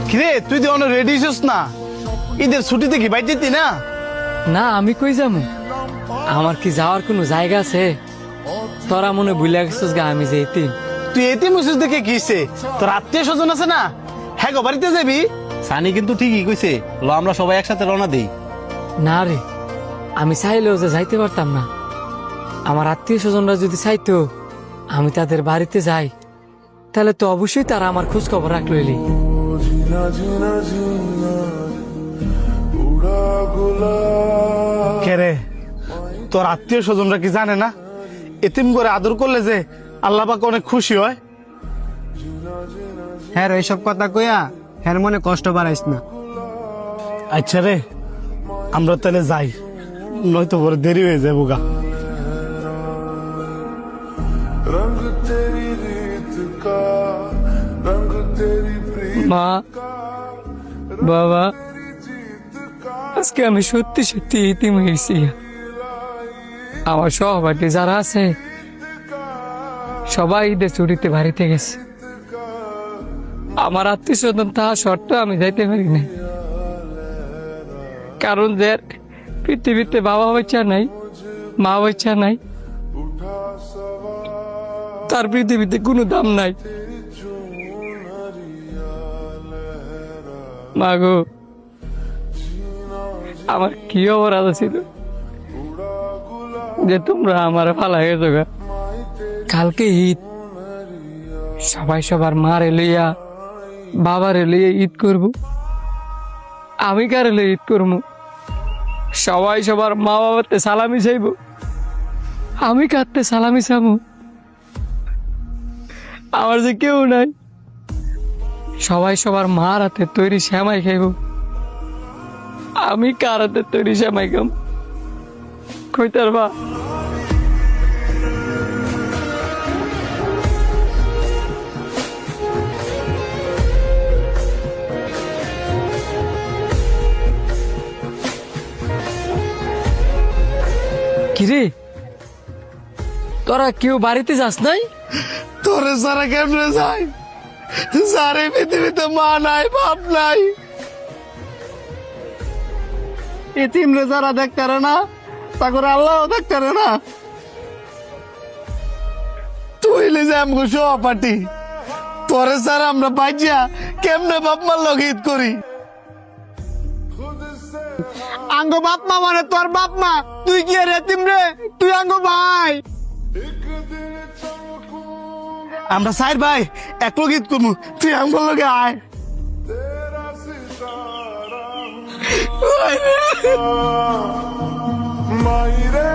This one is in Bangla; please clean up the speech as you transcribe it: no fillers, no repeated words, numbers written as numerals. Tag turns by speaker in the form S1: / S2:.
S1: কিরে তুই তো অনেক রেডি হইছিস না? ঈদের ছুটিতে কি বাইর যেতি না?
S2: না আমি কই যাবো? আমার কি যাওয়ার কোনো জায়গা আছে? তোরা মনে ভুলে গেছিস গা আমি যে এতিম।
S1: তুই এতিম হইছিস দেখে কি হইছে? তোর আত্মীয় স্বজন আছে না, হ্যাঁ গো বাড়িতে যাবি?
S3: সানি কিন্তু ঠিকই কইছে, ল আমরা সবাই একসাথে রওনা দেই।
S2: না রে, আমি চাইলেও যে যাইতে পারতাম না। আমার আত্মীয় স্বজনরা যদি চাইতো আমি তাদের বাড়িতে যাই, তাহলে তো অবশ্যই তারা আমার খোঁজ খবর রাখলো।
S1: কে রে, তোর আত্মীয় স্বজনরা কি জানে না এতিম করে আদর করলে যে আল্লাহ পাক অনেক খুশি হয়?
S4: হ্যাঁ এইসব কথা কইয়া হ্যাঁ মনে কষ্ট বাড়াইস না।
S1: আচ্ছা রে, আমরা তাহলে যাই, নয়তো বড় দেরি হয়ে যাবো গা।
S2: মা, বাবা, আজকে আমি সত্যি সত্যি এতিম হয়েছি। আমার সহপাঠী যারা আছে সবাই ঈদের ছুটিতে বাড়িতে গেছে। আমার আত্মীয় স্বজন তাহা শর্ত আমি যাইতে পারি না, কারণ যে পৃথিবীতে বাবা বাচ্চা নাই, মা বাচ্চা নাই, তার পৃথিবীতে কোনো দাম নাই। মা গো, আমার কি অপরাধ ছিল যে তোমরা আমার ফালা গেছো গা? কালকে ঈদ, সবাই সবার মারে লইয়া বাবারে লইয়া ঈদ করব। আমি কারে লইয়া ঈদ করবো? সবাই সবার মা বাবাতে সালামি চাইব, আমি কাঁদতে সালামি চাবো? আমার যে কেউ নাই। সবাই সবার মার হাতে তৈরি শ্যামাই খাইব, আমি কার হাতে তৈরি শ্যামাই খাম? কইতার বা কিরে, তোরা কেউ বাড়িতে যাস নাই?
S1: তোরে সারা কেমনে যায়? সারে পৃথিবীতে মা নাই, বাপ নাই, এতিম রে যারা দেখতে না তা করে আল্লাহ দেখতে না। তুই লে যে আমগো সহপাঠী, তোরে সারা আমরা বাইজা কেমনে বাপ মার লগে ঈদ করি? আঙ্গো বাপ মা মানে তোর বাপ মা, তুই কি আর এতিম রে? তুই আঙ্গো ভাই। আমরা সাইর ভাই এক লগে ঈদ করবো, তুই আমগো লগে আয়।
S5: মাইরে